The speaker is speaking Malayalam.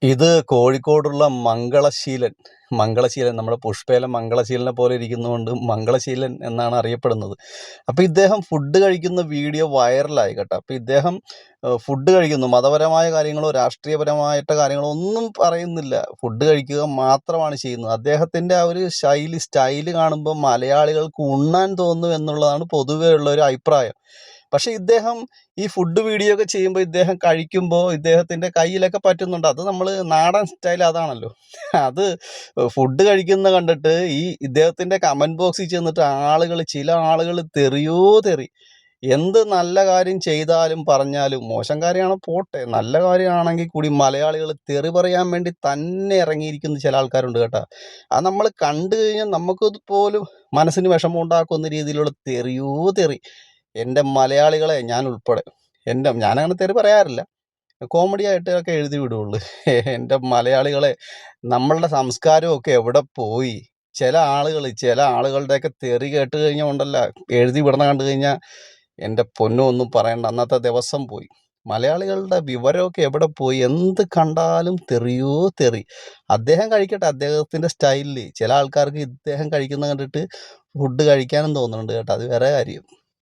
ഇത് കോഴിക്കോടുള്ള മംഗളശീലൻ നമ്മുടെ പുഷ്പയിലെ മംഗളശീലനെ പോലെ ഇരിക്കുന്നതുകൊണ്ട് മംഗളശീലൻ എന്നാണ് അറിയപ്പെടുന്നത്. അപ്പോൾ ഇദ്ദേഹം ഫുഡ് കഴിക്കുന്ന വീഡിയോ വൈറലായി കേട്ടോ. അപ്പോൾ ഇദ്ദേഹം ഫുഡ് കഴിക്കുന്നു, മതപരമായ കാര്യങ്ങളോ രാഷ്ട്രീയപരമായിട്ട് കാര്യങ്ങളോ ഒന്നും പറയുന്നില്ല, ഫുഡ് കഴിക്കുക മാത്രമാണ് ചെയ്യുന്നത്. അദ്ദേഹത്തിൻ്റെ ആ ഒരു സ്റ്റൈല് കാണുമ്പോൾ മലയാളികൾക്ക് ഉണ്ണാൻ തോന്നും എന്നുള്ളതാണ് പൊതുവേ ഉള്ള ഒരു അഭിപ്രായം. പക്ഷെ ഇദ്ദേഹം ഈ ഫുഡ് വീഡിയോ ഒക്കെ ചെയ്യുമ്പോൾ ഇദ്ദേഹം കഴിക്കുമ്പോൾ ഇദ്ദേഹത്തിൻ്റെ കയ്യിലൊക്കെ പറ്റുന്നുണ്ട്. അത് നമ്മൾ നാടൻ സ്റ്റൈൽ അതാണല്ലോ. അത് ഫുഡ് കഴിക്കുന്ന കണ്ടിട്ട് ഈ ഇദ്ദേഹത്തിൻ്റെ കമൻറ്റ് ബോക്സിൽ ചെന്നിട്ട് ചില ആളുകൾ തെറി. എന്ത് നല്ല കാര്യം ചെയ്താലും പറഞ്ഞാലും, മോശം കാര്യമാണ് പോട്ടെ, നല്ല കാര്യമാണെങ്കിൽ കൂടി മലയാളികൾ തെറി പറയാൻ വേണ്ടി തന്നെ ഇറങ്ങിയിരിക്കുന്ന ചില ആൾക്കാരുണ്ട് കേട്ടോ. അത് നമ്മൾ കണ്ടു കഴിഞ്ഞാൽ നമുക്ക് പോലും മനസ്സിന് വിഷമം ഉണ്ടാക്കുന്ന രീതിയിലുള്ള തെറി. എൻ്റെ മലയാളികളെ, ഞാൻ ഉൾപ്പെടെ, ഞാനങ്ങനെ തെറി പറയാറില്ല, കോമഡി ആയിട്ടൊക്കെ എഴുതി വിടുള്ളൂ. എൻ്റെ മലയാളികളെ, നമ്മളുടെ സംസ്കാരമൊക്കെ എവിടെ പോയി? ചില ആളുകളുടെയൊക്കെ തെറി കേട്ട് കഴിഞ്ഞാൽ ഉണ്ടല്ലോ, എഴുതി വിടണ കണ്ടു കഴിഞ്ഞാൽ എൻ്റെ പൊന്നോ ഒന്നും പറയണ്ട, അന്നത്തെ ദിവസം പോയി. മലയാളികളുടെ വിവരമൊക്കെ എവിടെ പോയി? എന്ത് കണ്ടാലും തെറി. അദ്ദേഹം കഴിക്കട്ടെ അദ്ദേഹത്തിൻ്റെ സ്റ്റൈലിൽ. ചില ആൾക്കാർക്ക് ഇദ്ദേഹം കഴിക്കുന്ന കണ്ടിട്ട് ഫുഡ് കഴിക്കാനും തോന്നുന്നുണ്ട് കേട്ടോ, അത് വേറെ കാര്യം.